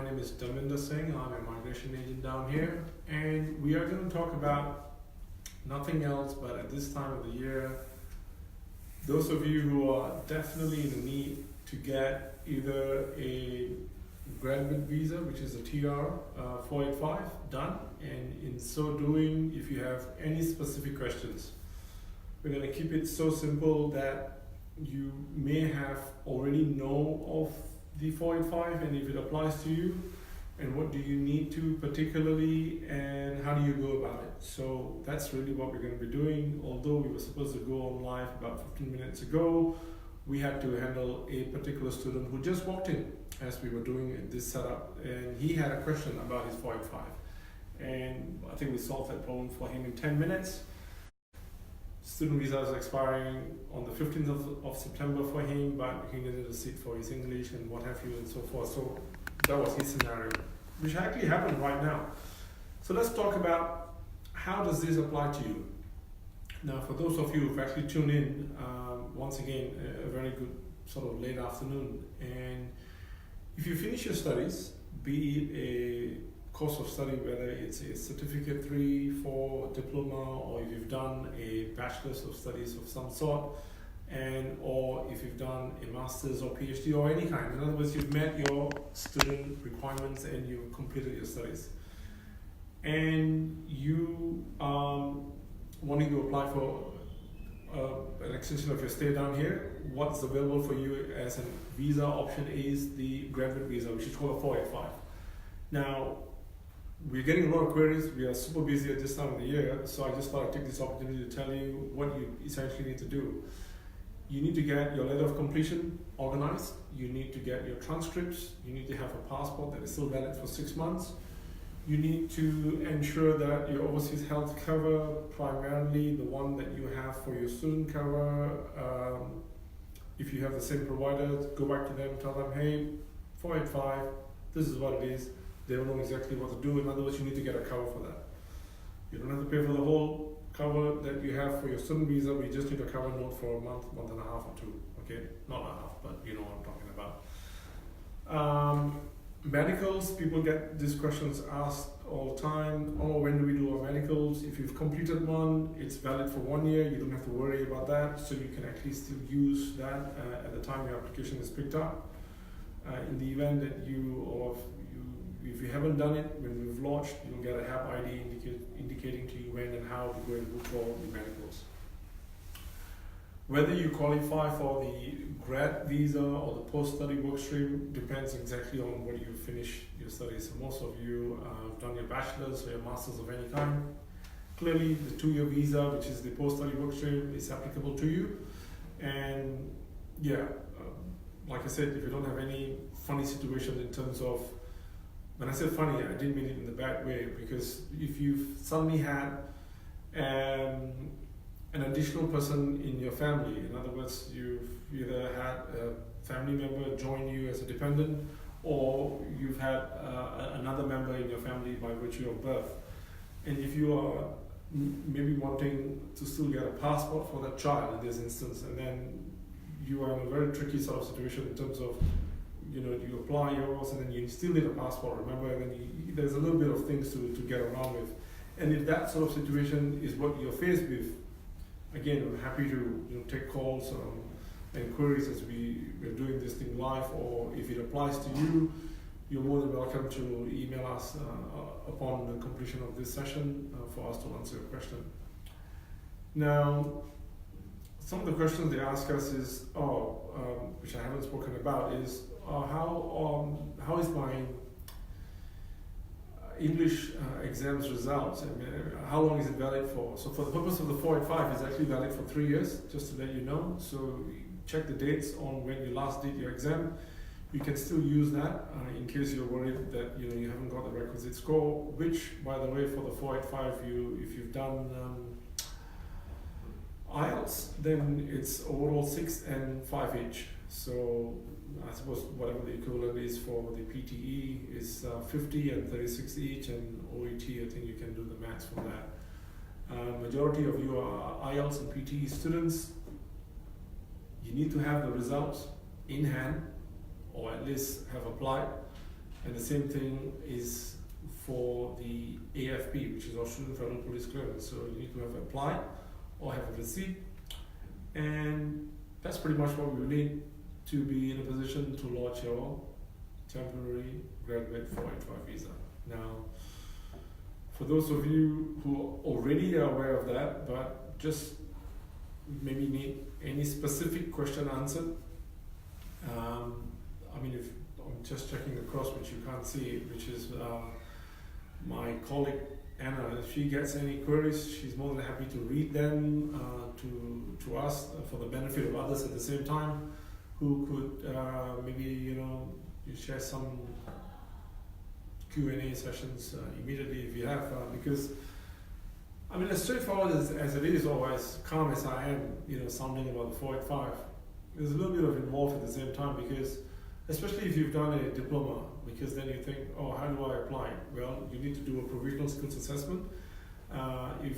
name is Daminda Singh. I'm a migration agent down here, and we are going to talk about nothing else but at this time of the year, those of you who are definitely in the need to get either a graduate visa, which is a TR 485, done, and in so doing, if you have any specific questions, we're going to keep it so simple that you may have already know of the 485 and if it applies to you, and what do you need to particularly, and how do you go about it. So that's really what we're going to be doing. Although we were supposed to go on live about 15 minutes ago, we had to handle a particular student who just walked in as we were doing this setup, and he had a question about his 485, and I think we solved that problem for him in 10 minutes. Student visa is expiring on the 15th of September for him, but he needed a seat for his English and what have you and so forth. So that was his scenario, which actually happened right now. So let's talk about how does this apply to you. Now, for those of you who've actually tuned in, once again, a very good sort of late afternoon. And if you finish your studies, be it a course of study, whether it's a certificate 3, 4, diploma, or if you've done a bachelor's of studies of some sort, and or if you've done a master's or PhD or any kind. In other words, you've met your student requirements and you've completed your studies, and you wanting to apply for an extension of your stay down here. What's available for you as a visa option is the graduate visa, which is called a 485. Now, we're getting a lot of queries. We are super busy at this time of the year, so I just thought I'd take this opportunity to tell you what you essentially need to do. You need to get your letter of completion organized. You need to get your transcripts. You need to have a passport that is still valid for 6 months. You need to ensure that your overseas health cover, primarily the one that you have for your student cover, if you have the same provider, go back to them, tell them, hey, 485, this is what it is. They don't know exactly what to do. In other words, you need to get a cover for that. You don't have to pay for the whole cover that you have for your student visa. We just need a cover note for a month, month and a half or 2. Okay, not a half, but you know what I'm talking about. Medicals, people get these questions asked all the time. Oh, when do we do our medicals? If you've completed one, it's valid for 1 year. You don't have to worry about that. So you can actually still use that at the time your application is picked up. In the event that if you haven't done it, when we've launched, you'll get a HAP ID indicating to you when and how to go and book for the medicals. Whether you qualify for the grad visa or the post-study work stream depends exactly on where you finish your studies. So most of you have done your bachelor's or your master's of any kind. Clearly, the 2-year visa, which is the post-study work stream, is applicable to you. And yeah, like I said, if you don't have any funny situation in terms of, when I said funny, I didn't mean it in the bad way, because if you've suddenly had an additional person in your family, in other words, you've either had a family member join you as a dependent, or you've had another member in your family by virtue of birth, and if you are maybe wanting to still get a passport for that child in this instance, and then you are in a very tricky sort of situation in terms of, you apply yours and then you still need a passport, remember, and then there's a little bit of things to get around with. And if that sort of situation is what you're faced with, again, I'm happy to take calls and queries as we're doing this thing live, or if it applies to you, you're more than welcome to email us upon the completion of this session for us to answer your question. Now, some of the questions they ask us is, which I haven't spoken about, is how is my English exams results? I mean, how long is it valid for? So for the purpose of the 485, it's actually valid for 3 years, just to let you know. So check the dates on when you last did your exam. You can still use that in case you're worried that you haven't got the requisite score, which, by the way, for the 485, if you've done IELTS, then it's overall 6 and 5 each. So I suppose whatever the equivalent is for the PTE is 50 and 36 each, and OET, I think you can do the maths from that. Majority of you are IELTS and PTE students. You need to have the results in hand, or at least have applied. And the same thing is for the AFP, which is Australian Federal Police Clearance. So you need to have applied or have a receipt. And that's pretty much what we need to be in a position to launch your temporary graduate 485 visa. Now, for those of you who already are aware of that, but just maybe need any specific question answered, I mean, if I'm just checking across, which you can't see, which is my colleague Anna. If she gets any queries, she's more than happy to read them to us for the benefit of others at the same time, who could maybe you share some Q&A sessions immediately if you have, because I mean, as straightforward as it is, or as calm as I am, sounding about the 485, there's a little bit of involved at the same time, because especially if you've done a diploma, because then you think, oh, how do I apply? Well, you need to do a provisional skills assessment. If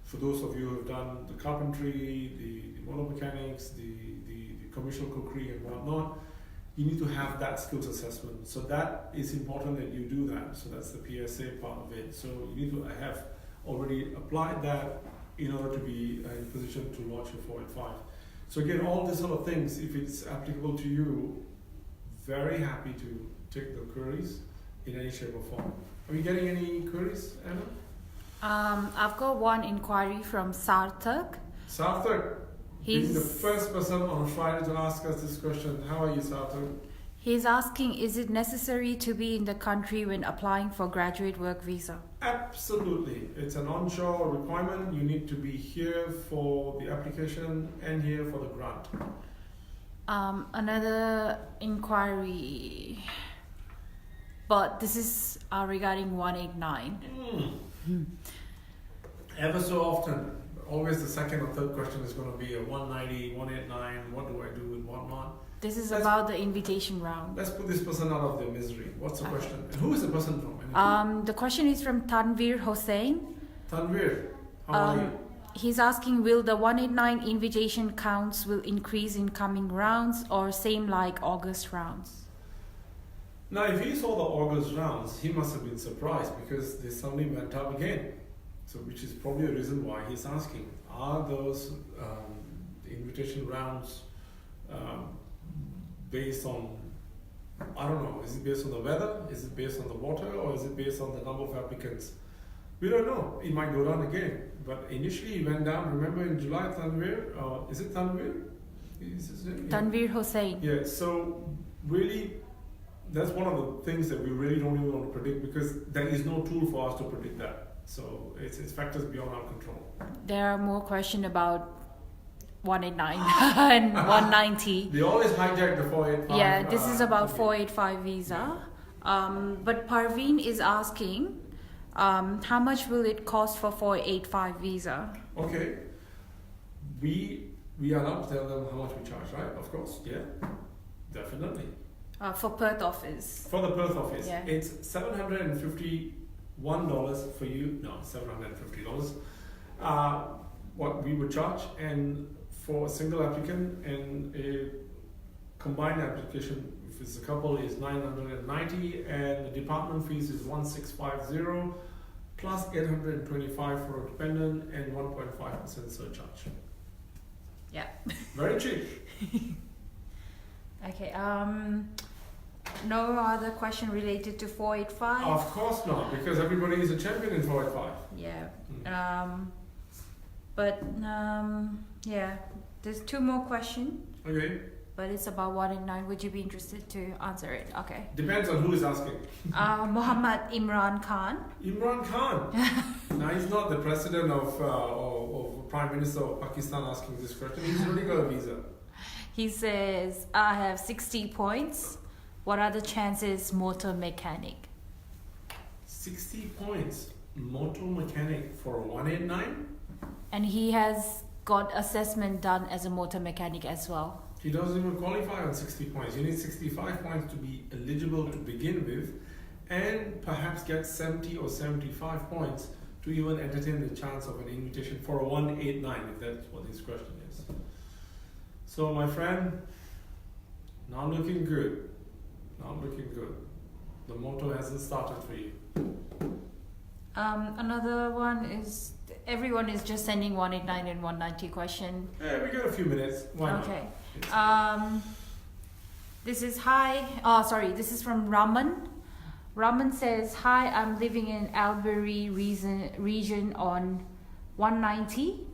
for those of you who have done the carpentry, the motor mechanics, the commercial cookery and whatnot, you need to have that skills assessment. So that is important that you do that. So that's the PSA part of it. So you need to have already applied that in order to be in position to launch your 485. So again, all these sort of things, if it's applicable to you, very happy to take the queries in any shape or form. Are you getting any queries, Anna? I've got one inquiry from Sarthak. Sarthak, he's the first person on Friday to ask us this question. How are you, Sarthak? He's asking, is it necessary to be in the country when applying for graduate work visa? Absolutely. It's an onshore requirement. You need to be here for the application and here for the grant. Another inquiry, but this is regarding 189. Ever so often, always the second or third question is going to be a 190, 189, what do I do and whatnot. This is about the invitation round. Let's put this person out of their misery. What's the question? And who is the person from? The question is from Tanvir Hossain. Tanvir, how are you? He's asking, will the 189 invitation counts will increase in coming rounds or same like August rounds? Now, if he saw the August rounds, he must have been surprised because they suddenly went up again. So, which is probably a reason why he's asking, are those invitation rounds based on, I don't know, is it based on the weather, is it based on the water, or is it based on the number of applicants? We don't know. It might go down again. But initially it went down, remember in July, Tanvir, is it Tanvir? Is his name? Tanvir Hossain. Yeah, so really, that's one of the things that we really don't even want to predict, because there is no tool for us to predict that. So it's factors beyond our control. There are more questions about 189 and 190. They always hijack the 485. Yeah, this is about 485 visa. But Parveen is asking, how much will it cost for 485 visa? Okay. We are allowed to tell them how much we charge, right? Of course, yeah. Definitely. For Perth office. For the Perth office. Yeah. It's $751 for you. No, $750. What we would charge, and for a single applicant and a combined application, if it's a couple, is $990, and the department fees is $1,650 plus $825 for a dependent and 1.5% surcharge. Yeah. Very cheap. Okay. No other question related to 485. Of course not, because everybody is a champion in 485. Yeah. Yeah. There's two more questions. Okay. But it's about 189. Would you be interested to answer it? Okay. Depends on who is asking. Muhammad Imran Khan. Imran Khan. Now he's not the president or prime minister of Pakistan asking this question. He's already got a visa. He says, I have 60 points. What are the chances motor mechanic? 60 points. Motor mechanic for 189? And he has got assessment done as a motor mechanic as well. He doesn't even qualify on 60 points. You need 65 points to be eligible to begin with, and perhaps get 70 or 75 points to even entertain the chance of an invitation for a 189, if that's what his question is. So my friend, not looking good. Not looking good. The motor hasn't started for you. Another one is everyone is just sending 189 and 190 question. Yeah, we got a few minutes. Why not? Okay. It's- This is this is from Raman. Raman says, "Hi, I'm living in Albury region on 190.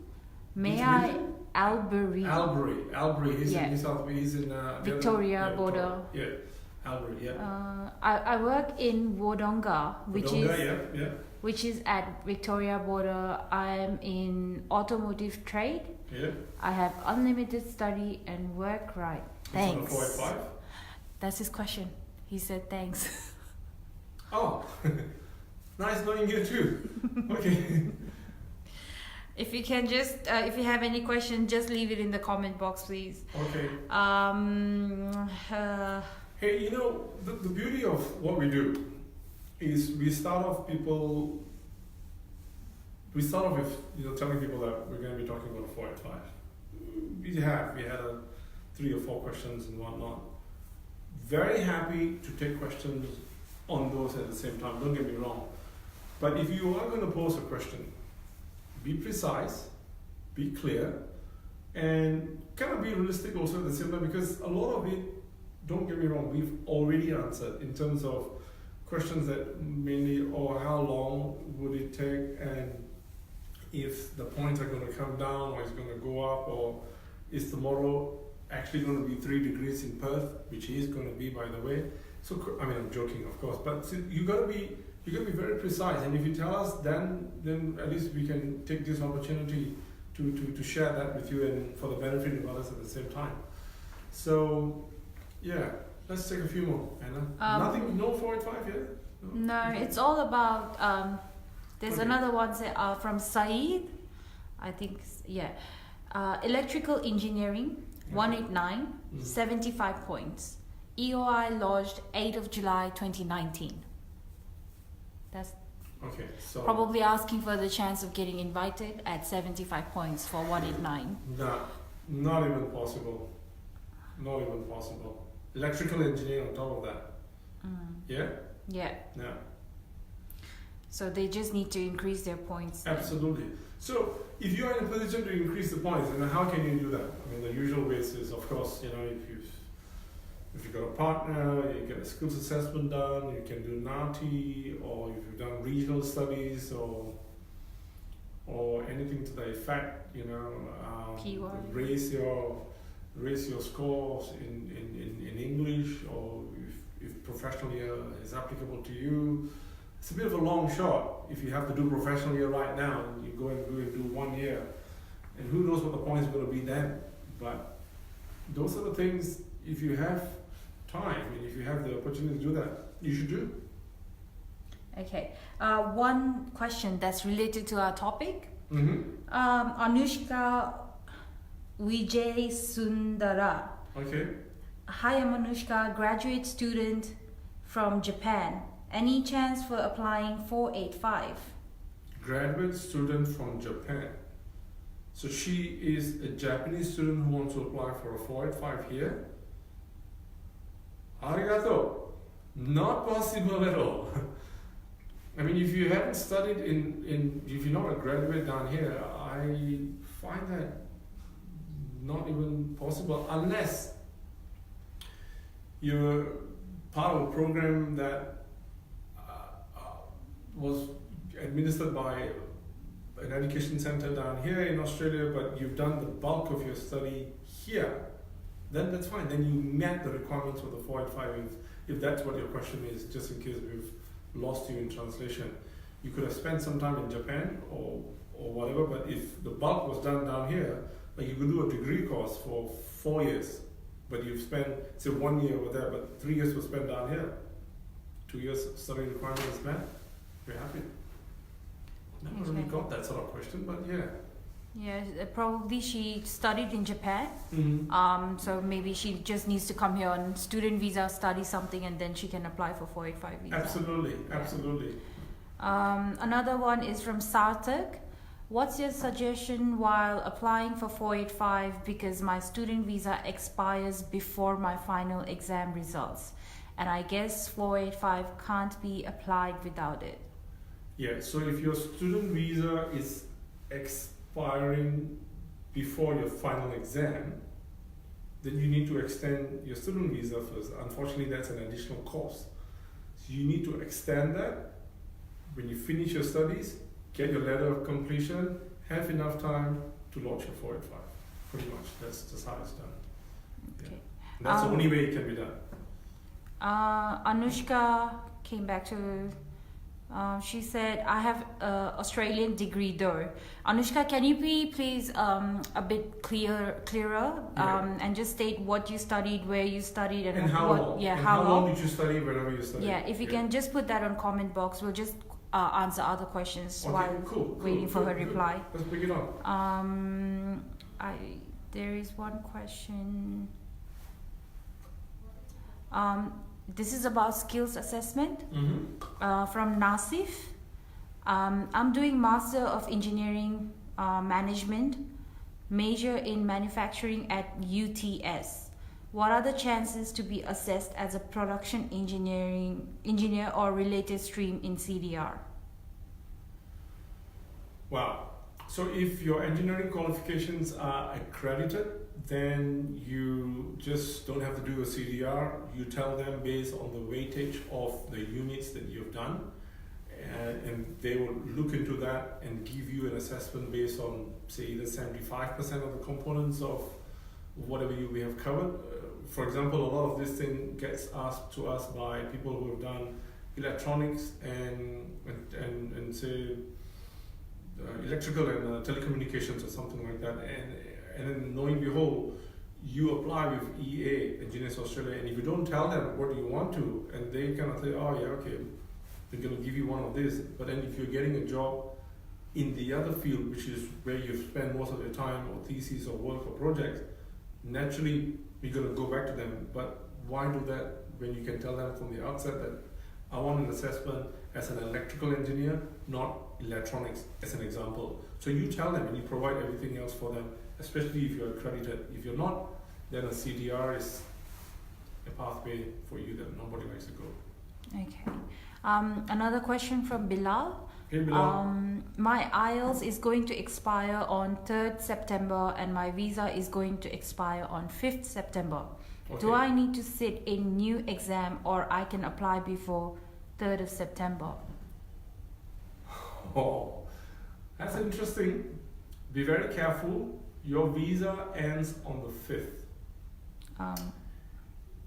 May Which I region? Albury? Albury. He's Yeah. in New South. He's in Victoria border. Yeah, Albury. Yeah. I work in Wodonga, Wodonga, which is at Victoria border. I'm in automotive trade. yeah. I have unlimited study and work right. Thanks." It's on a 485. That's his question. He said thanks. Oh, nice knowing you too. Okay. If you can just, if you have any question, just leave it in the comment box, please. Okay. Uh, Hey, you know, the beauty of what we do is we start off with, telling people that we're going to be talking about a 485. We had 3 or 4 questions and whatnot. Very happy to take questions on those at the same time, don't get me wrong. But if you are going to pose a question, be precise, be clear, and kind of be realistic also at the same time, because a lot of it, don't get me wrong, we've already answered in terms of questions that mainly, how long would it take, and if the points are going to come down or it's going to go up, or is tomorrow actually going to be 3 degrees in Perth, which is going to be, by the way. So I mean, I'm joking, of course, but you got to be very precise. And if you tell us, then at least we can take this opportunity to share that with you and for the benefit of others at the same time. So yeah, let's take a few more, Anna. Nothing, no 485 yet. no, it's all about. There's Okay. another one from Saeed. I think electrical engineering 189, 75 points. EOI lodged 8th of July 2019. That's Okay, so probably asking for the chance of getting invited at 75 points for 189. nah, not even possible. Not even possible. Electrical engineering on top of that. Yeah? Yeah. No. So they just need to increase their points. Absolutely. So if you are in a position to increase the points, then how can you do that? I mean, the usual ways is, of course, if you've got a partner, you get a skills assessment done, you can do NATI, or if you've done regional studies, or anything to the effect, raise your scores in English, or if professional year is applicable to you. It's a bit of a long shot if you have to do professional year right now and you go and do 1 year, and who knows what the points are going to be then. But those are the things, if you have time and if you have the opportunity to do that, you should do. Okay. One question that's related to our topic. Anushka Vijay Sundara. Okay. Hi, I'm Anushka, graduate student from Japan. Any chance for applying 485? Graduate student from Japan. So she is a Japanese student who wants to apply for a 485 here. Arigato. Not possible at all. I mean, if you haven't studied if you're not a graduate down here, I find that not even possible unless you're part of a program that was administered by an education center down here in Australia, but you've done the bulk of your study here, then that's fine. Then you met the requirements for the 485 if that's what your question is, just in case we've lost you in translation. You could have spent some time in Japan or whatever, but if the bulk was done down here, like you could do a degree course for 4 years, but you've spent, say, 1 year over there, but 3 years was spent down here. 2 years study requirements met. We're happy. Never really got that sort of question, but yeah. Yeah, probably she studied in Japan. So maybe she just needs to come here on student visa, study something, and then she can apply for 485 visa. Absolutely, absolutely. Another one is from Sarthak. What's your suggestion while applying for 485 because my student visa expires before my final exam results? and I guess 485 can't be applied without it. Yeah, so if your student visa is expiring before your final exam, then you need to extend your student visa first. Unfortunately, that's an additional cost. So you need to extend that. When you finish your studies, get your letter of completion, have enough time to launch your 485. Pretty much, that's just how it's done. Okay. Yeah. And that's the only way it can be done. Anushka came back to. She said, I have an Australian degree though. Anushka, can you be please a bit clearer and just state what you studied, where you studied, and how what, long? Yeah, and how long did you study, wherever you studied? Yeah, if you can just put that on comment box, we'll just answer other questions while waiting for her reply. Let's bring it on. There is one question. This is about skills assessment from Nasif. I'm doing Master of Engineering Management, major in manufacturing at UTS. What are the chances to be assessed as a production engineer or related stream in CDR? Wow. So if your engineering qualifications are accredited, then you just don't have to do a CDR. You tell them based on the weightage of the units that you've done, and they will look into that and give you an assessment based on, say, either 75% of the components of whatever we have covered. For example, a lot of this thing gets asked to us by people who have done electronics and say electrical and telecommunications or something like that, and then knowing behold, you apply with EA, Engineers Australia, and if you don't tell them what you want to, and they kind of say, oh yeah, okay, they're going to give you one of this, but then if you're getting a job in the other field, which is where you spend most of your time, or thesis or work or projects, naturally you're going to go back to them. But why do that when you can tell them from the outset that I want an assessment as an electrical engineer, not electronics, as an example. So you tell them and you provide everything else for them, especially if you're accredited. If you're not, then a CDR is a pathway for you that nobody likes to go. Okay. Another question from Bilal. Hey, Bilal. My IELTS is going to expire on 3rd September and my visa is going to expire on 5th September. Okay. Do I need to sit a new exam or I can apply before 3rd of September? Oh, that's interesting. Be very careful. Your visa ends on the 5th.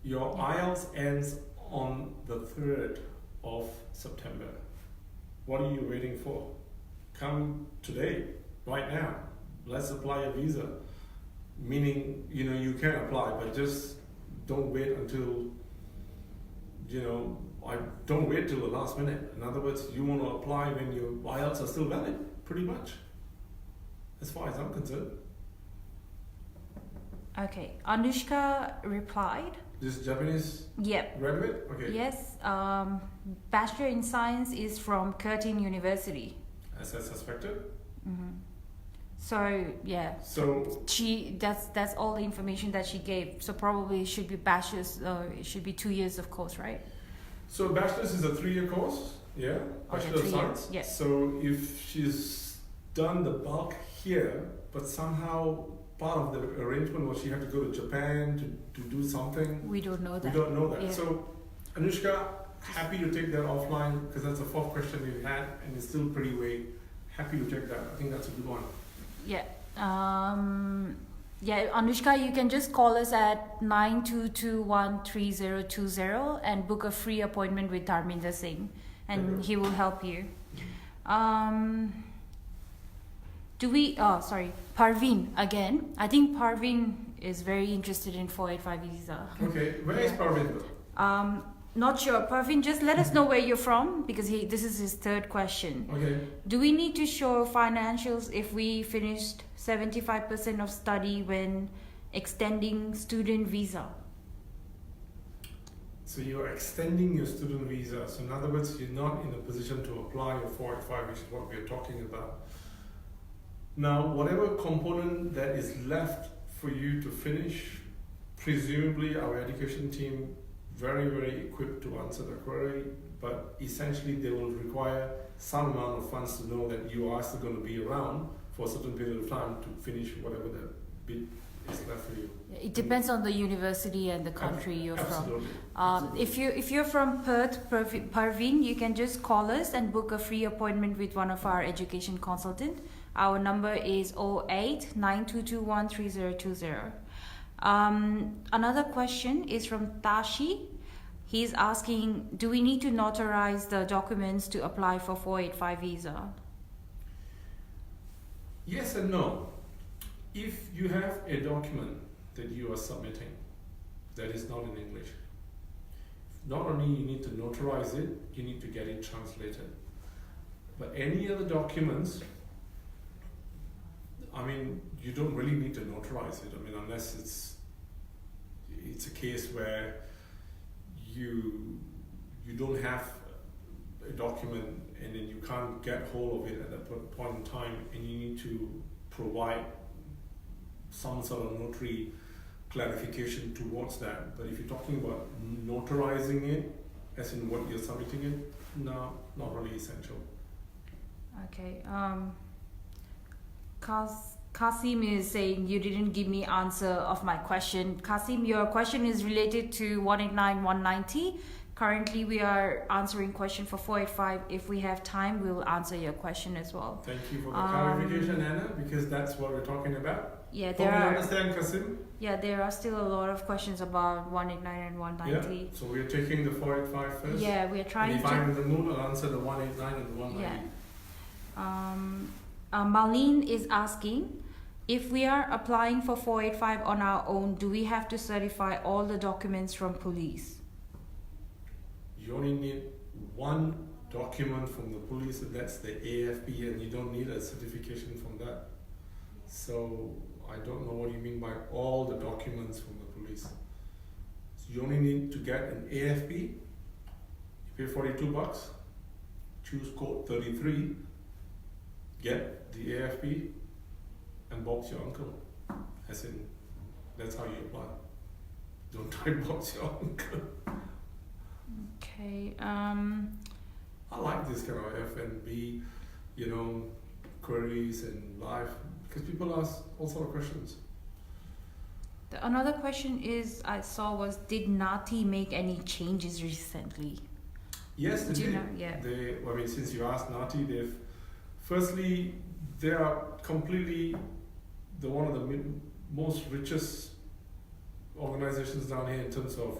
Your IELTS ends on the 3rd of September. What are you waiting for? Come today, right now. Let's apply a visa. Meaning, you can apply, but just don't wait until, don't wait till the last minute. In other words, you want to apply when your IELTS are still valid, pretty much, as far as I'm concerned. Okay, Anushka replied. This Japanese graduate? Okay. Yes, Bachelor in Science is from Curtin University. As I suspected. Mm-hmm. So yeah. So that's all the information that she gave. So probably it should be bachelor's. It should be 2 years of course, right? So bachelor's is a 3-year course. Yeah. Bachelor of Science. Yes. So if she's done the bulk here, but somehow part of the arrangement was she had to go to Japan to do something. We don't know that. We don't know that. Yeah. So Anushka, happy to take that offline because that's the 4th question we've had and it's still pretty vague. Happy to take that. I think that's a good one. Yeah. Anushka, you can just call us at 92213020 and book a free appointment with Dharminder Singh and he will help you. Parveen again. I think Parveen is very interested in 485 visa. Okay, where is Parveen though? Not sure. Parveen, just let us know where you're from because this is his 3rd question. Okay. Do we need to show financials if we finished 75% of study when extending student visa? So you're extending your student visa. So in other words, you're not in a position to apply your 485, which is what we're talking about. Now, whatever component that is left for you to finish, presumably our education team very, very equipped to answer the query, but essentially they will require some amount of funds to know that you are still going to be around for a certain period of time to finish whatever the bit is left for you. It depends on the university and the country you're Absolutely. from. If you're from Perth, Parveen, you can just call us and book a free appointment with one of our education consultant. Our number is 0892213020. Another question is from Tashi. He's asking, do we need to notarize the documents to apply for 485 visa? Yes and no. If you have a document that you are submitting that is not in English, not only you need to notarize it, you need to get it translated. But any other documents, I mean, you don't really need to notarize it. I mean, unless it's a case where you don't have a document and then you can't get hold of it at that point in time, and you need to provide some sort of notary clarification towards that. But if you're talking about notarizing it, as in what you're submitting it, no, not really essential. Okay. Kasim is saying you didn't give me answer of my question. Kasim, your question is related to 189, 190. Currently, we are answering question for 485. If we have time, we'll answer your question as well. Thank you for the clarification, Anna, because that's what we're talking about. Yeah, Hope you understand, Kasim. Yeah, there are still a lot of questions about 189 and 190. Yeah, so we're taking the 485 first. Yeah, we're trying and if to. I'm in the mood, I'll answer the 189 and the 190. Yeah. Marlene is asking, if we are applying for 485 on our own, do we have to certify all the documents from police? You only need one document from the police, and that's the AFP, and you don't need a certification from that. So I don't know what you mean by all the documents from the police. So you only need to get an AFP, you pay $42, choose code 33, get the AFP, and box your uncle. As in, that's how you apply. Don't try to box your uncle. Okay. I like this kind of F&B, queries and live, because people ask all sort of questions. Another question is I saw was, did Nati make any changes recently? Yes, they did. Yeah. Since you asked Nati, they are completely one of the most richest organizations down here in terms of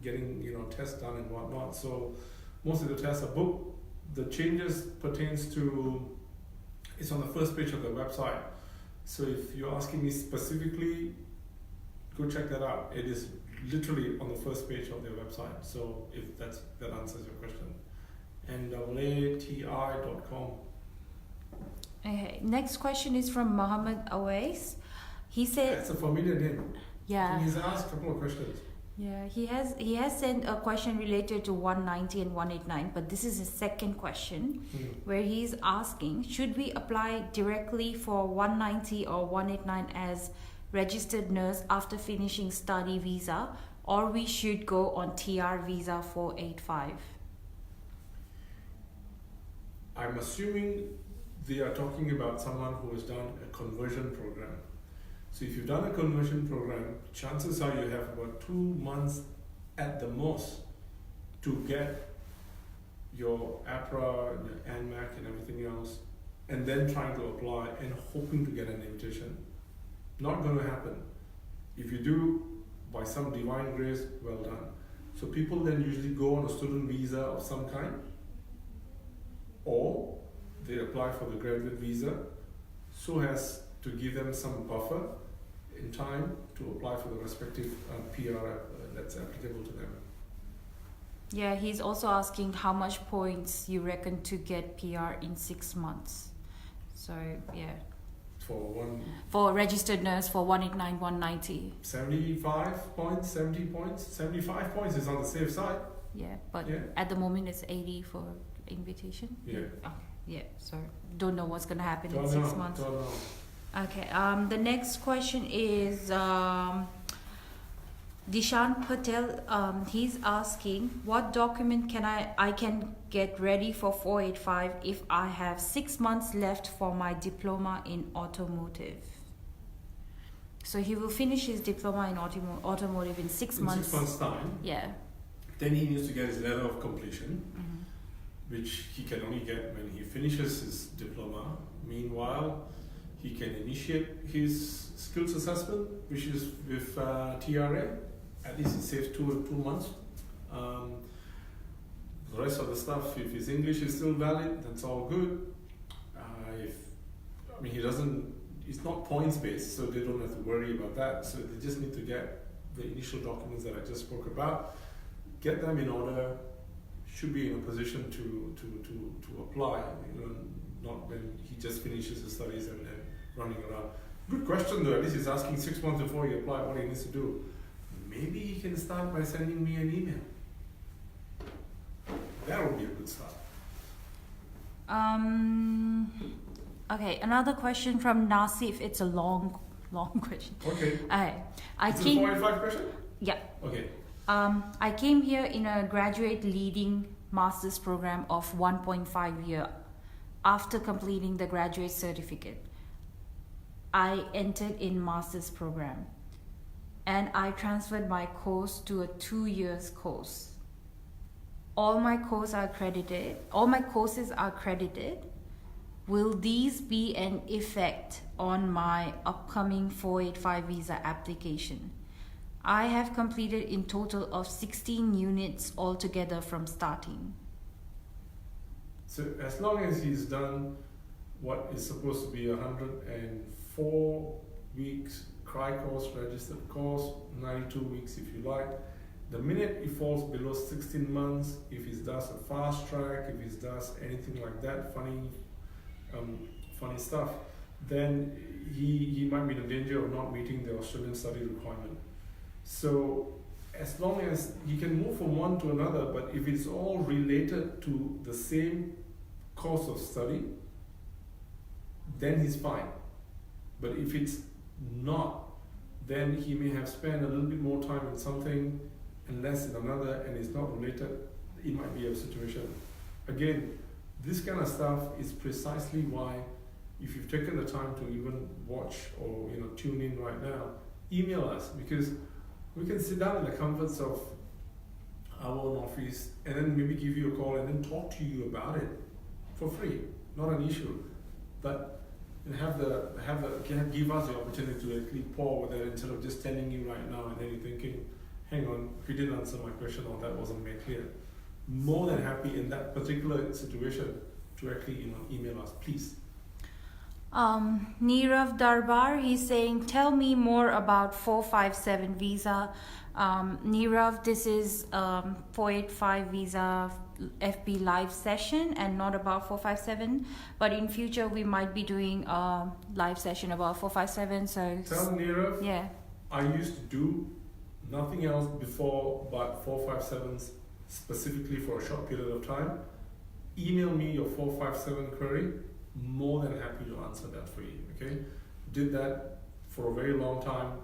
getting tests done and whatnot. So most of the tests are booked. The changes pertains to, it's on the first page of the website. So if you're asking me specifically, go check that out. It is literally on the first page of their website. So if that answers your question. NAATI.com. Okay. Next question is from Mohammed Aussizz. He said, that's a familiar name. Yeah. And he's asked a couple of questions. Yeah, he has sent a question related to 190 and 189, but this is his second question where he's asking, should we apply directly for 190 or 189 as registered nurse after finishing study visa, or we should go on TR visa 485? I'm assuming they are talking about someone who has done a conversion program. So if you've done a conversion program, chances are you have about 2 months at the most to get your APRA and your ANMAC and everything else, and then trying to apply and hoping to get an invitation. Not going to happen. If you do, by some divine grace, well done. So people then usually go on a student visa of some kind, or they apply for the graduate visa, so as to give them some buffer in time to apply for the respective PR that's applicable to them. Yeah, he's also asking how much points you reckon to get PR in 6 months. So yeah. For registered nurse for 189, 190. 75 points, 70 points, 75 points is on the safe side. Yeah, but at the moment it's 80 for invitation. Yeah. Okay. Yeah, so don't know what's gonna happen in 6 months. Don't know. Okay. The next question is, Dishan Patel, he's asking what document can I can get ready for 485 if I have 6 months left for my diploma in automotive. So he will finish his diploma in automotive in 6 months. 6 months time. Yeah. Then he needs to get his letter of completion, which he can only get when he finishes his diploma. Meanwhile, he can initiate his skills assessment, which is with TRA. At least it saves two months. The rest of the stuff, if his English is still valid, that's all good. It's not points based, so they don't have to worry about that. So they just need to get the initial documents that I just spoke about, get them in order. Should be in a position to apply. Not when he just finishes his studies and then running around. Good question though. At least he's asking 6 months before he apply what he needs to do. Maybe he can start by sending me an email. That would be a good start. Okay, another question from Nasif. It's a long question. Okay. Is it a 485 question? Yeah. Okay. I came here in a graduate leading master's program of 1.5 year. After completing the graduate certificate, I entered in master's program and I transferred my course to a 2 years course. All my courses are credited. Will these be an effect on my upcoming 485 visa application? I have completed in total of 16 units altogether from starting. So as long as he's done what is supposed to be 104 weeks CRI course, registered course, 92 weeks if you like, the minute he falls below 16 months, if he does a fast track, if he does anything like that, funny stuff, then he might be in danger of not meeting the Australian study requirement. So as long as he can move from one to another, but if it's all related to the same course of study, then he's fine. But if it's not, then he may have spent a little bit more time in something and less in another, and it's not related. It might be a situation. Again, this kind of stuff is precisely why, if you've taken the time to even watch or tune in right now, email us, because we can sit down in the comforts of our own office and then maybe give you a call and then talk to you about it for free, not an issue. But give us the opportunity to actually pour with it instead of just telling you right now and then you're thinking, hang on, he didn't answer my question or that wasn't made clear. More than happy in that particular situation to actually email us, please. Nirav Darbar, he's saying, tell me more about 457 visa. Nirav, this is 485 visa FB live session and not about 457, but in future we might be doing a live session about 457. So tell Nirav, yeah, I used to do nothing else before but 457s specifically for a short period of time. Email me your 457 query. More than happy to answer that for you. Okay, did that for a very long time.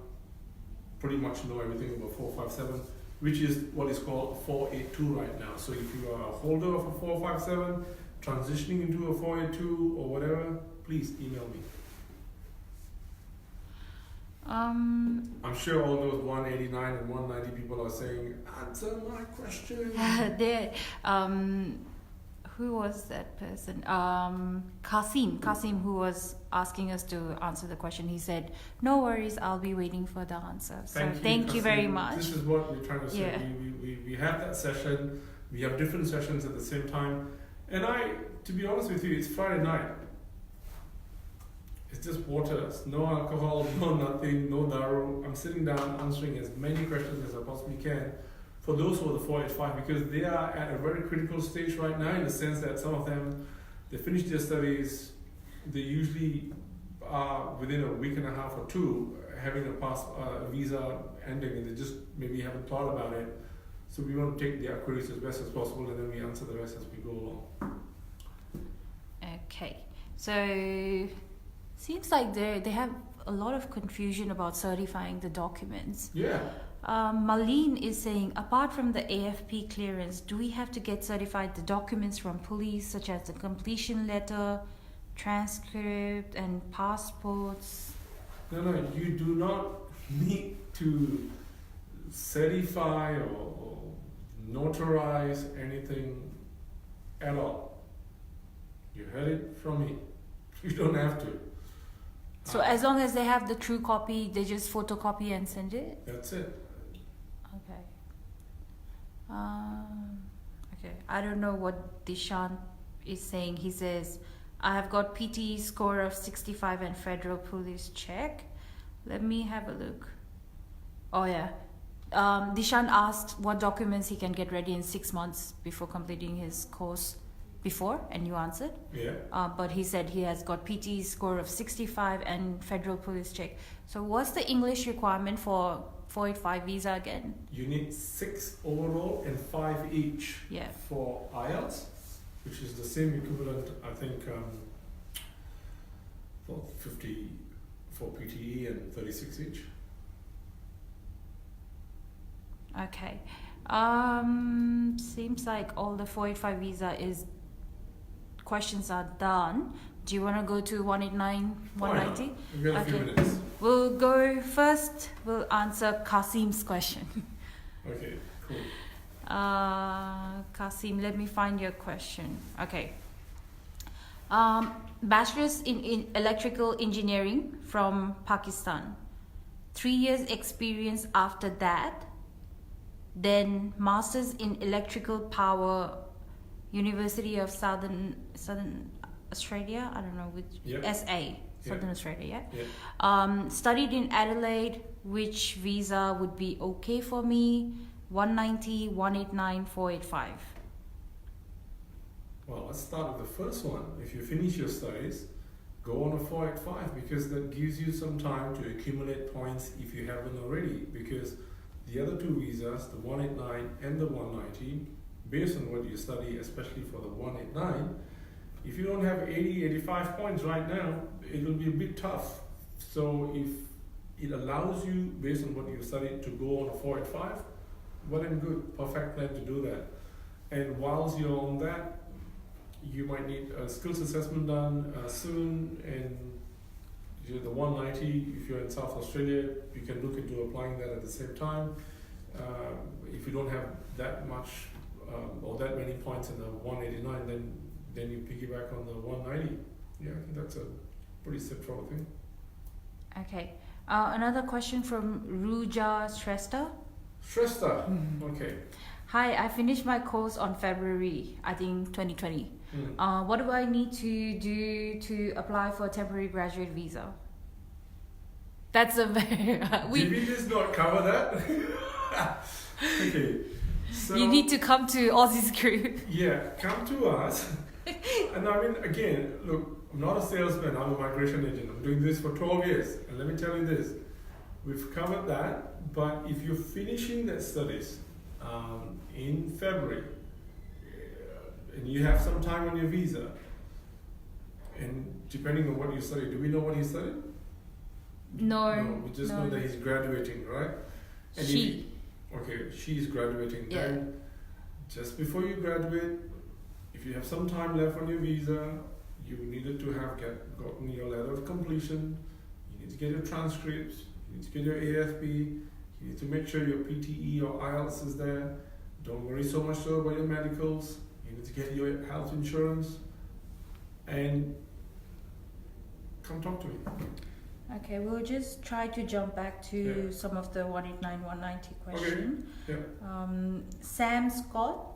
Pretty much know everything about 457, which is what is called a 482 right now. So if you are a holder of a 457, transitioning into a 482 or whatever, please email me. I'm sure all those 189 and 190 people are saying, answer my question. Who was that person? Kasim, who was asking us to answer the question. He said, no worries, I'll be waiting for the answer. So thank you very much. This is what we're trying to say. Yeah. We have that session. We have different sessions at the same time. And to be honest with you, it's Friday night. It's just water, no alcohol, no nothing, no daru. I'm sitting down answering as many questions as I possibly can for those who are the 485, because they are at a very critical stage right now in the sense that some of them, they finish their studies, they usually are within a week and a half or two having a visa ending, and they just maybe haven't thought about it. So we want to take their queries as best as possible and then we answer the rest as we go along. Okay, so seems like they have a lot of confusion about certifying the documents. Yeah. Malene is saying, apart from the AFP clearance, do we have to get certified the documents from police, such as the completion letter, transcript, and passports? No, you do not need to certify or notarize anything at all. You heard it from me. You don't have to. So as long as they have the true copy, they just photocopy and send it? That's it. Okay. Okay. I don't know what Dishant is saying. He says, I have got PT score of 65 and federal police check. Let me have a look. Oh yeah. Dishant asked what documents he can get ready in 6 months before completing his course before, and you answered. Yeah. But he said he has got PT score of 65 and federal police check. So what's the English requirement for 485 visa again? You need 6 overall and 5 each. Yeah. For IELTS, which is the same equivalent, I think, for 50 for PTE and 36 each. Okay. Seems like all the 485 visa questions are done. Do you want to go to 189, 190? We've got a few minutes. We'll go first. We'll answer Kasim's question. Okay, cool. Kasim, let me find your question. Okay. Bachelor's in electrical engineering from Pakistan. 3 years experience after that. Then Masters in electrical power, University of Southern Australia. I don't know which. Yep. SA, Southern Australia. Yeah. Yep. Studied in Adelaide. Which visa would be okay for me? 190, 189, 485. Well, let's start with the first one. If you finish your studies, go on a 485 because that gives you some time to accumulate points if you haven't already. Because the other two visas, the 189 and the 190, based on what you study, especially for the 189, if you don't have 80, 85 points right now, it will be a bit tough. So if it allows you, based on what you studied, to go on a 485, well and good, perfect plan to do that. And whilst you're on that, you might need a skills assessment done soon, and the 190, if you're in South Australia, you can look into applying that at the same time. If you don't have that much or that many points in the 189, then you piggyback on the 190. Yeah, I think that's a pretty straightforward thing. Okay. Another question from Ruja Shrestha. Shrestha, okay. Hi, I finished my course on February, I think 2020. What do I need to do to apply for a temporary graduate visa? That's a very... Did we just not cover that? Okay. So, you need to come to Aussizz group. Yeah, come to us. And I mean, again, look, I'm not a salesman, I'm a migration agent. I'm doing this for 12 years. And let me tell you this, we've covered that, but if you're finishing that studies in February, and you have some time on your visa, and depending on what you study, do we know what he studied? No, we just know that he's graduating, right? And she's graduating. Yeah. Then, just before you graduate, if you have some time left on your visa, you needed to have gotten your letter of completion, you need to get your transcripts, you need to get your AFP, you need to make sure your PTE or IELTS is there. Don't worry so much about your medicals, you need to get your health insurance, and come talk to me. Okay, we'll just try to jump back to some of the 189, 190 question. Okay. Yeah. Sam Scott,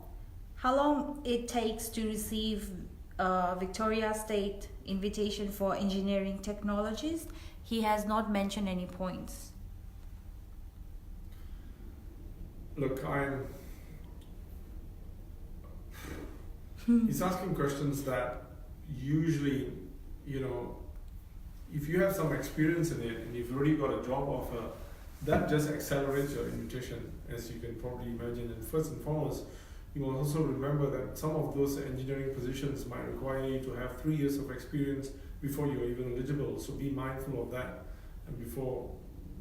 how long it takes to receive Victoria State invitation for engineering technologies? He has not mentioned any points. Look, he's asking questions that usually, if you have some experience in it and you've already got a job offer, that just accelerates your invitation, as you can probably imagine. And first and foremost, you must also remember that some of those engineering positions might require you to have 3 years of experience before you're even eligible. So be mindful of that, and before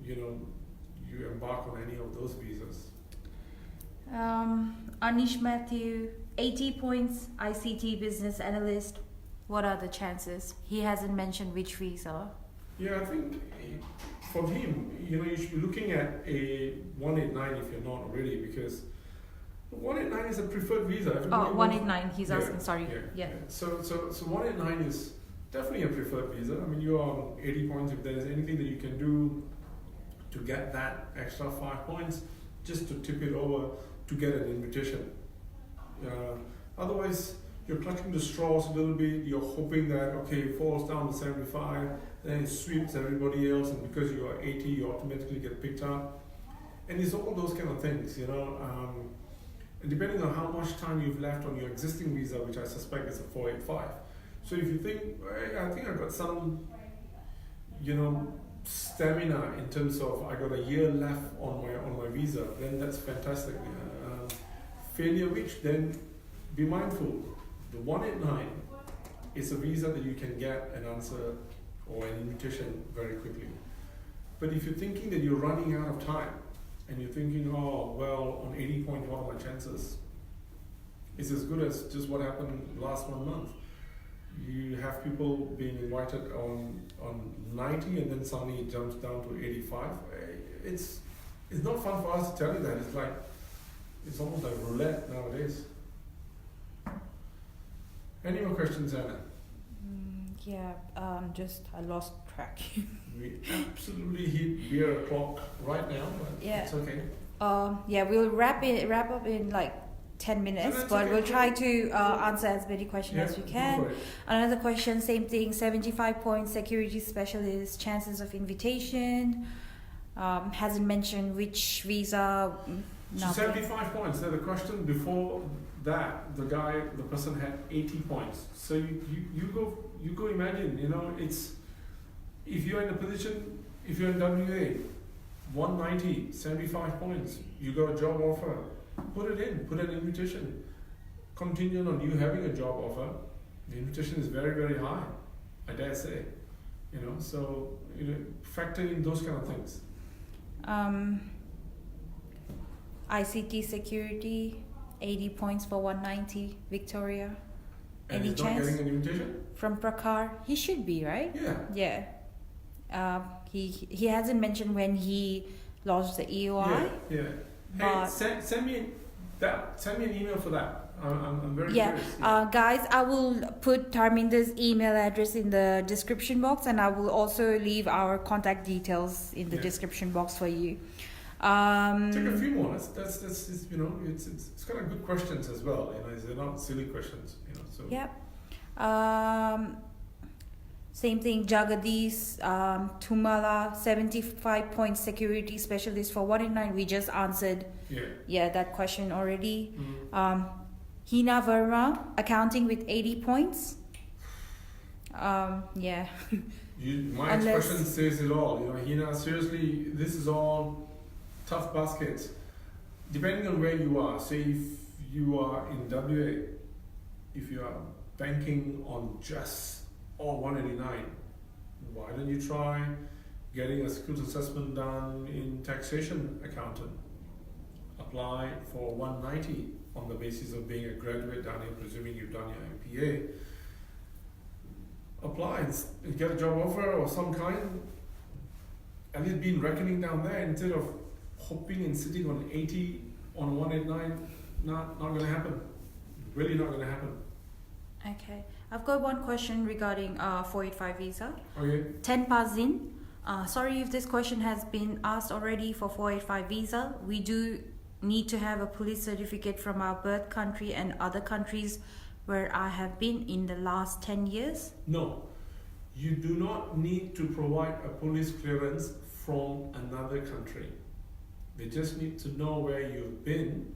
you you embark on any of those visas. Anish Matthew, 80 points, ICT business analyst. What are the chances? He hasn't mentioned which visa. Yeah, I think for him, you should be looking at a 189 if you're not already, because 189 is a preferred visa. Everybody 189, he's asking, sorry. Yeah. So 189 is definitely a preferred visa. I mean, you are on 80 points. If there's anything that you can do to get that extra 5 points, just to tip it over to get an invitation. Otherwise, you're clutching the straws a little bit. You're hoping that, okay, it falls down to 75, then it sweeps everybody else, and because you are 80, you automatically get picked up. And it's all those kind of things, and depending on how much time you've left on your existing visa, which I suspect is a 485. So if you think, I think I got some, stamina in terms of I got a year left on my visa, then that's fantastic. Failure which, then be mindful. The 189 is a visa that you can get an answer or an invitation very quickly. But if you're thinking that you're running out of time, and you're thinking, oh, well, on 80 points, what are my chances? It's as good as just what happened last 1 month. You have people being invited on 90, and then suddenly it jumps down to 85. It's not fun for us to tell you that. It's like, it's almost like roulette nowadays. Any more questions, Anna? I lost track. We absolutely hit beer o'clock right now, but it's okay. We'll wrap up in like 10 minutes, but we'll try to answer as many questions as we can. Another question, same thing, 75 points, security specialist, chances of invitation. Hasn't mentioned which visa. So 75 points. So the question before that, the person had 80 points. So you go imagine, it's, if you're in a position, if you're in WA, 190, 75 points, you got a job offer, put it in, put an invitation. Contingent on you having a job offer, the invitation is very, very high, I dare say. So factor in those kind of things. ICT security, 80 points for 190, Victoria. And any he's chance? not getting an invitation? From Prakar, he should be, right? Yeah. Yeah. He hasn't mentioned when he lodged the EOI. Yeah. Hey, send me an email for that. I'm very curious. Guys, I will put Tarminder's email address in the description box, and I will also leave our contact details in the description box for you. Take a few more. That's it's kind of good questions as well. They're not silly questions. So. Yep. Same thing. Jagadish Tumala, 75 point security specialist for 189. We just answered. Yeah, that question already. Mm-hmm. Hina Verma, accounting with 80 points. Yeah. My expression says it all. Hina, seriously, this is all tough baskets. Depending on where you are, say if you are in WA, if you are banking on just all 189, why don't you try getting a skills assessment done in taxation accountant? Apply for 190 on the basis of being a graduate down here, presuming you've done your MPA. Apply and get a job offer of some kind, and it's been reckoning down there instead of hoping and sitting on 80 on 189. Not going to happen. Really not going to happen. Okay, I've got one question regarding 485 visa. Okay. 10 Pazin. Sorry if this question has been asked already for 485 visa. We do need to have a police certificate from our birth country and other countries where I have been in the last 10 years. No, you do not need to provide a police clearance from another country. They just need to know where you've been.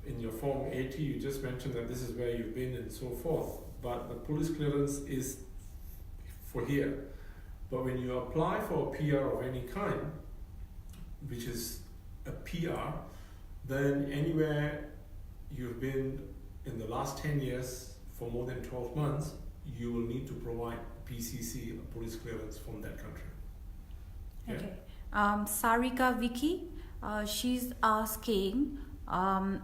In your Form 80, you just mentioned that this is where you've been and so forth. But the police clearance is for here. But when you apply for a PR of any kind, which is a PR, then anywhere you've been in the last 10 years for more than 12 months, you will need to provide PCC, a police clearance from that country. Okay. Sarika Vicky, she's asking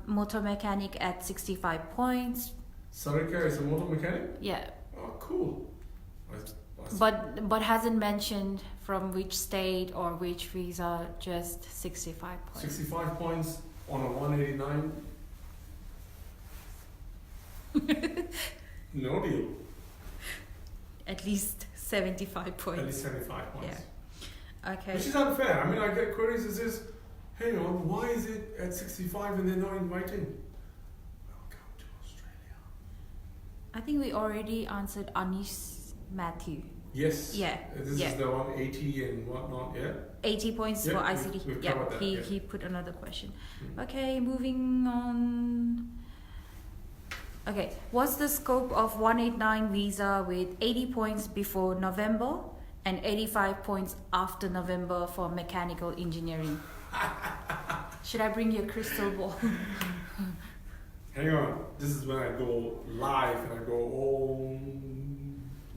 motor mechanic at 65 points. Sarika is a motor mechanic? Yeah. Oh, cool. But hasn't mentioned from which state or which visa, just 65 points. 65 points on a 189? No deal. At least 75 points. At least 75 points. Yeah. Okay. Which is unfair. I mean, I get queries that says, hang on, why is it at 65 and they're not inviting? Welcome to Australia. I think we already answered Anish Matthew. Yes. Yeah. This is the one 80 and whatnot, yeah? 80 points for ICT. We've Yeah, covered that, he put another question. Mhm. Okay, moving on. Okay, what's the scope of 189 visa with 80 points before November and 85 points after November for mechanical engineering? Should I bring your crystal ball? Hang on. This is when I go live and I go, oh,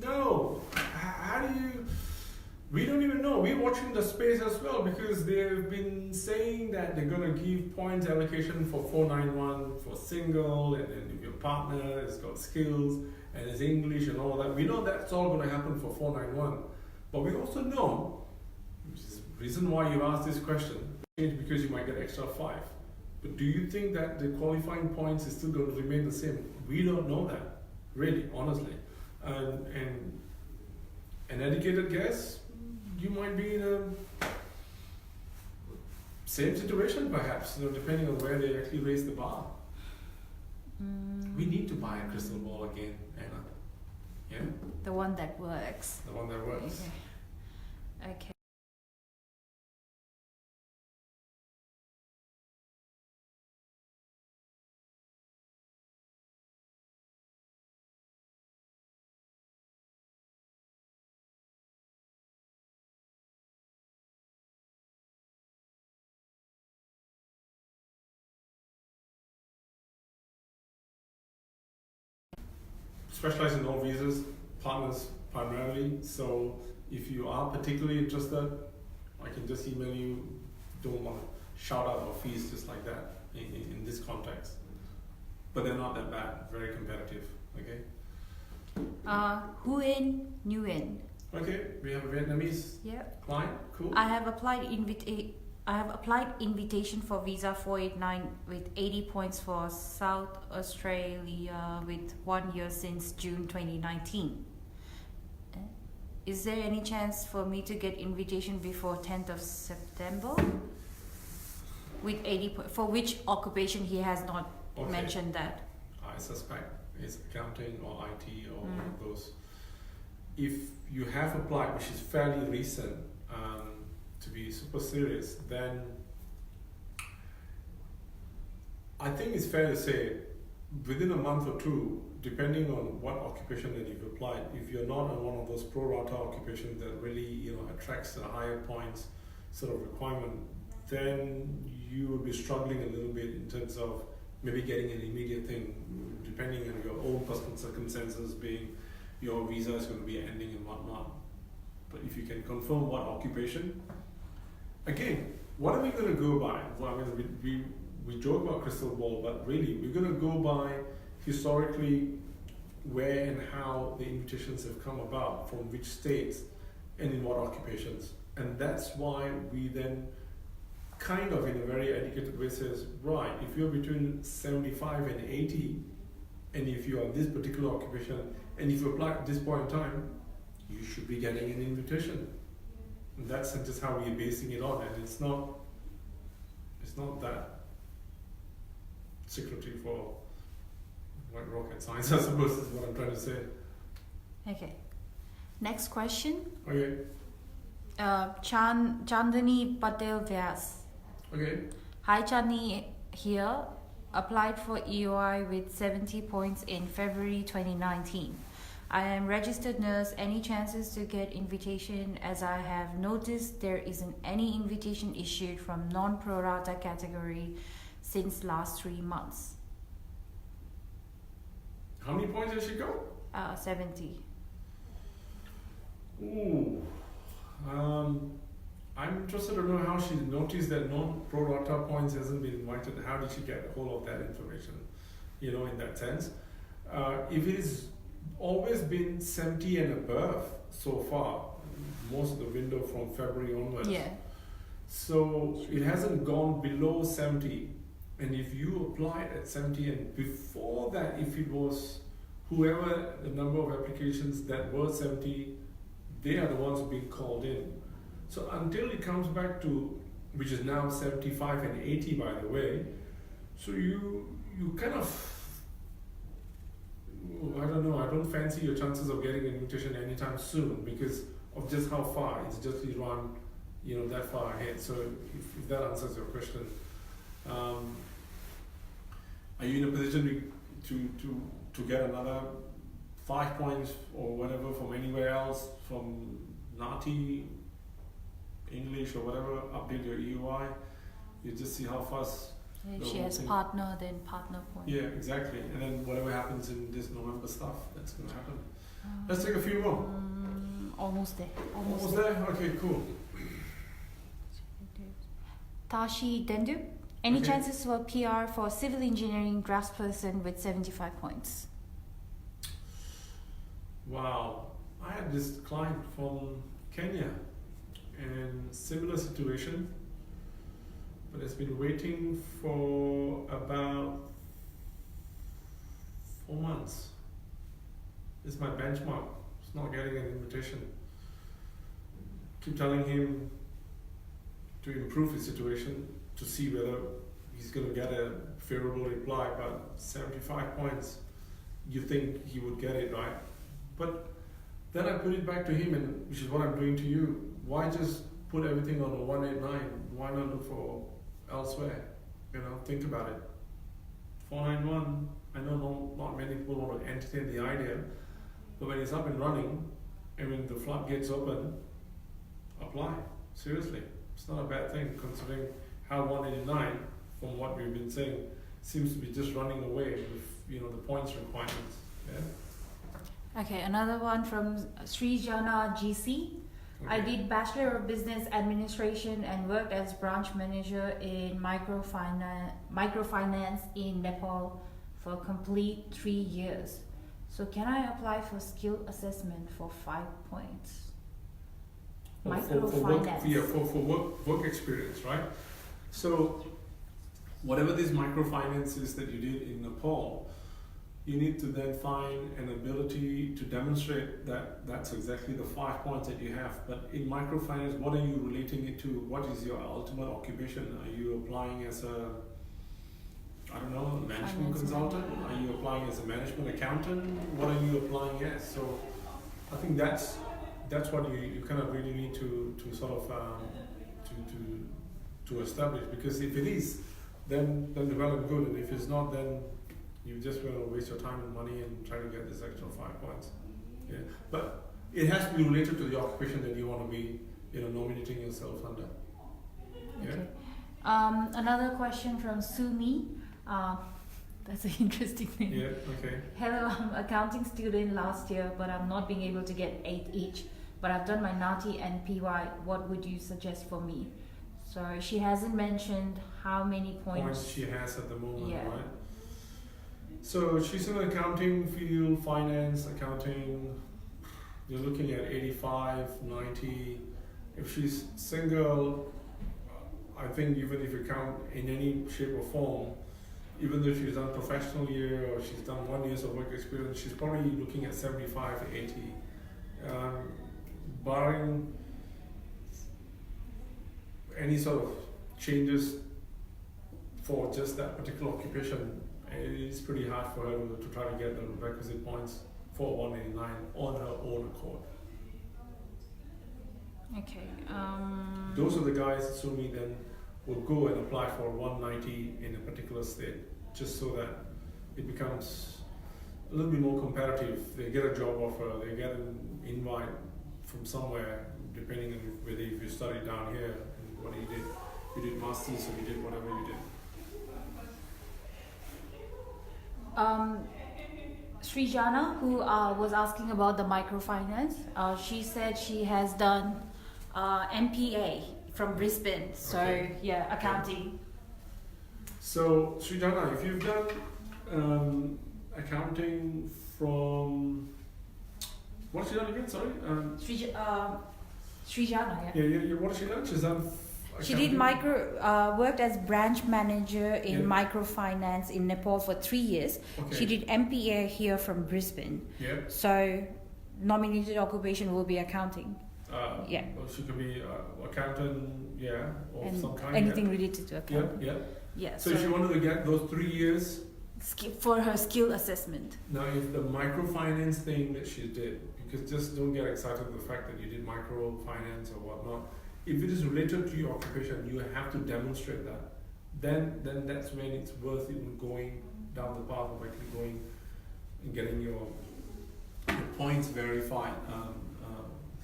no. How do you... We don't even know. We're watching the space as well because they've been saying that they're going to give points allocation for 491 for single, and then if your partner has got skills and is English and all that. We know that's all going to happen for 491. But we also know, which is the reason why you asked this question, because you might get extra 5. But do you think that the qualifying points is still going to remain the same? We don't know that, really, honestly. And an educated guess, you might be in a same situation perhaps, depending on where they actually raise the bar. We need to buy a crystal ball again, Anna. Yeah? The one that works. The one that works. Okay. Specialize in all visas, partners primarily. So if you are particularly interested, I can just email you. Don't want to shout out our fees just like that in this context. But they're not that bad, very competitive. Okay? Huyen Nguyen. Okay, we have a Vietnamese client. Cool. I have applied invitation for visa 489 with 80 points for South Australia with 1 year since June 2019. Is there any chance for me to get invitation before 10th of September? With 80 for which occupation he has not mentioned that. I suspect it's accounting or IT or one of those. If you have applied, which is fairly recent, to be super serious, then I think it's fair to say within a month or two, depending on what occupation that you've applied, if you're not on one of those pro rata occupations that really attracts a higher points sort of requirement, then you will be struggling a little bit in terms of maybe getting an immediate thing, depending on your own personal circumstances, being your visa is going to be ending and whatnot. But if you can confirm what occupation, again, what are we going to go by? Well, I mean, we joke about crystal ball, but really we're going to go by historically where and how the invitations have come about, from which states and in what occupations. And that's why we then kind of in a very educated way says, right, if you're between 75 and 80, and if you are this particular occupation, and if you apply at this point in time, you should be getting an invitation. And that's just how we're basing it on, and it's not that secretive for like rocket science, I suppose is what I'm trying to say. Okay. Next question. Okay. Chandani Patel Vyas. Okay. Hi Chandni here. Applied for EOI with 70 points in February 2019. I am registered nurse. Any chances to get invitation, as I have noticed there isn't any invitation issued from non-pro rata category since last 3 months. How many points did she go? 70. Ooh. I'm interested to know how she noticed that non-pro rata points hasn't been invited. How did she get hold of that information? You know, in that sense. If it's always been 70 and above so far, most of the window from February onwards. Yeah. So it hasn't gone below 70. And if you applied at 70 and before that, if it was whoever the number of applications that were 70, they are the ones being called in. So until it comes back to, which is now 75 and 80 by the way, so you kind of, I don't know, I don't fancy your chances of getting an invitation anytime soon because of just how far it's just run, you know, that far ahead. So if that answers your question, are you in a position to get another 5 points or whatever from anywhere else, from NATI, English or whatever, update your EUI, you just see how fast. If she has partner, then partner point. Yeah, exactly. And then whatever happens in this November stuff, that's going to happen. Let's take a few more. Almost there. Almost there? Okay, cool. Tashi Dendu. Any Okay. chances for PR for civil engineering draftsperson with 75 points? Wow. I had this client from Kenya and similar situation, but has been waiting for about 4 months. This is my benchmark. It's not getting an invitation. Keep telling him to improve his situation to see whether he's going to get a favorable reply, but 75 points, you think he would get it, right? But then I put it back to him, and which is what I'm doing to you. Why just put everything on a 189? Why not look for elsewhere? You know, think about it. 491, I know not many people want to entertain the idea, but when it's up and running, and when the floodgates open, apply. Seriously, it's not a bad thing considering how 189, from what we've been saying, seems to be just running away with, you know, the points requirements. Yeah. Okay, another one from Srijana GC. I Okay. did Bachelor of Business Administration and worked as branch manager in microfinance in Nepal for complete 3 years. So can I apply for skill assessment for 5 points? For work experience, right? So whatever this microfinance is that you did in Nepal, you need to then find an ability to demonstrate that that's exactly the 5 points that you have. But in microfinance, what are you relating it to? What is your ultimate occupation? Are you applying as a, I don't know, a management consultant? Are you applying as a management accountant? What are you applying as? So I think that's what you kind of really need to sort of to establish, because if it is, then well and good, and if it's not, then you just will waste your time and money and try to get this extra 5 points. Yeah, but it has to be related to the occupation that you want to be, you know, nominating yourself under. Yeah. Okay. Another question from Sumi. That's an interesting name. Yeah. Okay. Hello, I'm an accounting student last year, but I'm not being able to get 8 each. But I've done my NATI and PY. What would you suggest for me? So she hasn't mentioned how many points she has at the moment, Yeah. right? So she's in the accounting field, finance, accounting. You're looking at 85, 90. If she's single, I think even if you count in any shape or form, even though she's done professional year or she's done 1 year of work experience, she's probably looking at 75, 80. Barring any sort of changes for just that particular occupation, it's pretty hard for her to try to get the requisite points for 189 on her own accord. Okay. Those are the guys, Sumi, then will go and apply for 190 in a particular state, just so that it becomes a little bit more competitive. They get a job offer, they get an invite from somewhere, depending on whether if you studied down here and what you did. You did masters or you did whatever you did. Srijana, who was asking about the microfinance, she said she has done MPA from Brisbane. So Okay. yeah, accounting. So, Srijana, if you've done accounting from, what's she done again? Sorry. Srijana, yeah. Yeah. What has she done? She's done. She did worked as branch manager in microfinance in Nepal for 3 years. Okay. She did MPA here from Brisbane. Yeah. So nominated occupation will be accounting. Yeah. Well, she could be accountant, or And some kind. anything related to Yeah. accounting. Yeah. Yeah. So if she wanted to get those 3 years, for her skill assessment. now if the microfinance thing that she did, because just don't get excited with the fact that you did microfinance or whatnot. If it is related to your occupation, you have to demonstrate that. Then that's when it's worth even going down the path of actually going and getting your points verified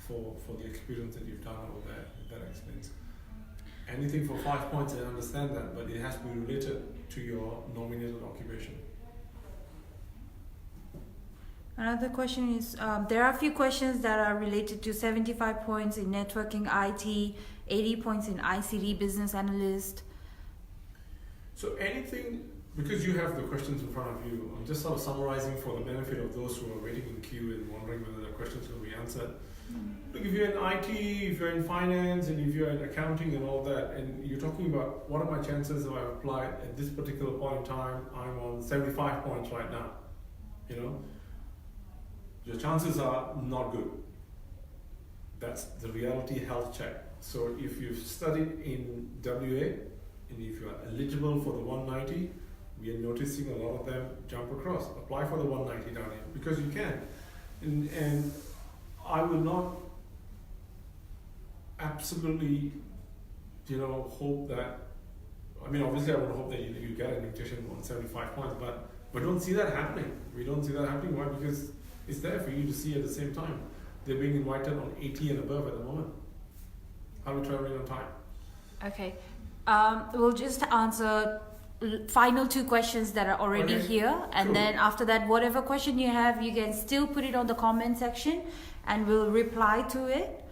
for the experience that you've done over there, if that explains. Anything for 5 points, I understand that, but it has to be related to your nominated occupation. Another question is, there are a few questions that are related to 75 points in networking IT, 80 points in ICT business analyst. So anything, because you have the questions in front of you, I'm just sort of summarizing for the benefit of those who are waiting in queue and wondering whether the questions will be answered. Look, if you're in IT, if you're in finance, and if you're in accounting and all that, and you're talking about what are my chances if I apply at this particular point in time, I'm on 75 points right now, your chances are not good. That's the reality health check. So if you've studied in WA, and if you are eligible for the 190, we are noticing a lot of them jump across. Apply for the 190 down here, because you can. And I will not absolutely, hope that, obviously I would hope that you get an invitation on 75 points, but we don't see that happening. We don't see that happening. Why? Because it's there for you to see at the same time. They're being invited on 80 and above at the moment. How are we traveling on time? Okay. We'll just answer final 2 questions that are already here, and cool. Then after that, whatever question you have, you can still put it on the comment section and we'll reply to it.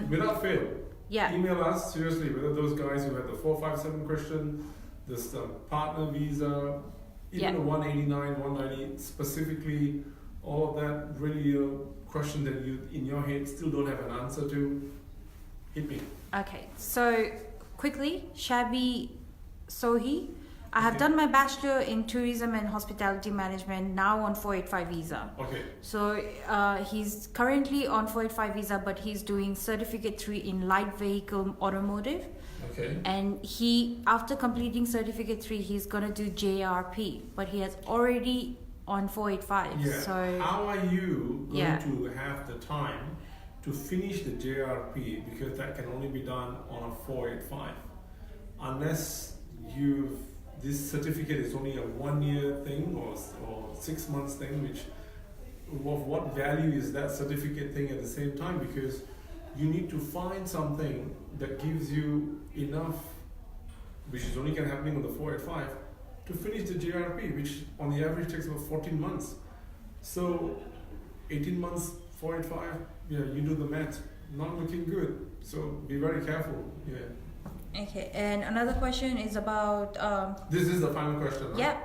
Without fail. Yeah. Email us, seriously, whether those guys who had the 457 question, this partner visa, even the 189, 190, specifically, all of that really question that you, in your head, still don't have an answer to, hit me. Okay, so quickly, Shabi Sohi. I have done my bachelor in tourism and hospitality management, now on 485 visa. Okay. So he's currently on 485 visa, but he's doing certificate 3 in light vehicle automotive. Okay. And he, after completing certificate 3, he's gonna do JRP, but he has already on 485. Yeah. So how are you going to have the time to finish the JRP, because that can only be done on a 485, unless this certificate is only a 1-year thing or 6 months thing, which of what value is that certificate thing at the same time? Because you need to find something that gives you enough, which is only can happen on the 485, to finish the JRP, which on the average takes about 14 months. So 18 months, 485, you do the math, not looking good. So be very careful. Okay, and another question is about this is the final question, right?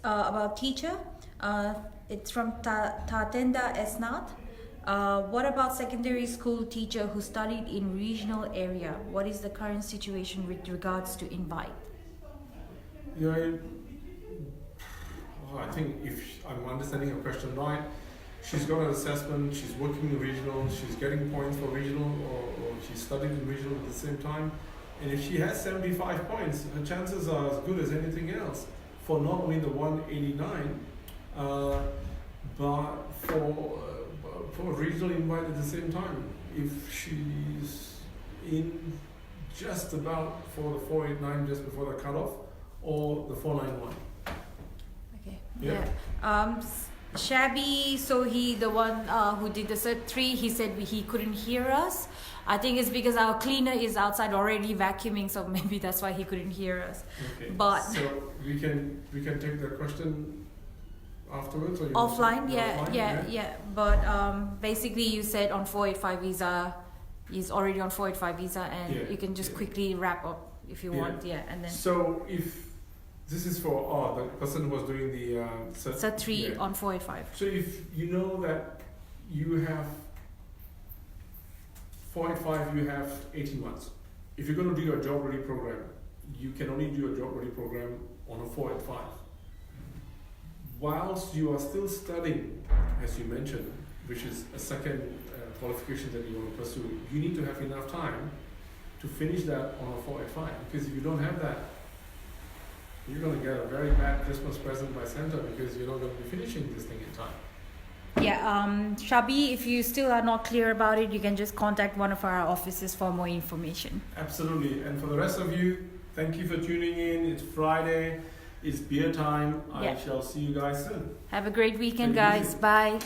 about teacher. It's from Tatenda Esnat. What about secondary school teacher who studied in regional area? What is the current situation with regards to invite? I think if I'm understanding your question right, she's got an assessment, she's working in regional, she's getting points for regional, or she studied in regional at the same time. And if she has 75 points, her chances are as good as anything else for not only the 189, but for regional invite at the same time. If she's in just about for the 489, just before the cutoff, or the 491. Okay. Shabby, so the one who did the cert 3, he said he couldn't hear us. I think it's because our cleaner is outside already vacuuming, so maybe that's why he couldn't hear us. Okay. But so we can take the question afterwards, or you offline, offline? yeah. But basically, you said on 485 visa, is already on 485 visa, and Yeah, you can just yeah. quickly wrap up if you Yeah. want. Yeah, and then So if this is for the person who was doing the Cert 3 yeah. on 485. So if you know that you have 485, you have 18 months. If you're going to do your job ready program, you can only do a job ready program on a 485. Whilst you are still studying, as you mentioned, which is a second qualification that you want to pursue, you need to have enough time to finish that on a 485. Because if you don't have that, you're going to get a very bad Christmas present by Santa, because you're not going to be finishing this thing in time. Yeah, Shabi, if you still are not clear about it, you can just contact one of our offices for more information. Absolutely. And for the rest of you, thank you for tuning in. It's Friday. It's beer time. Yeah. I shall see you guys soon. Have a great weekend, Take it guys. easy. Bye.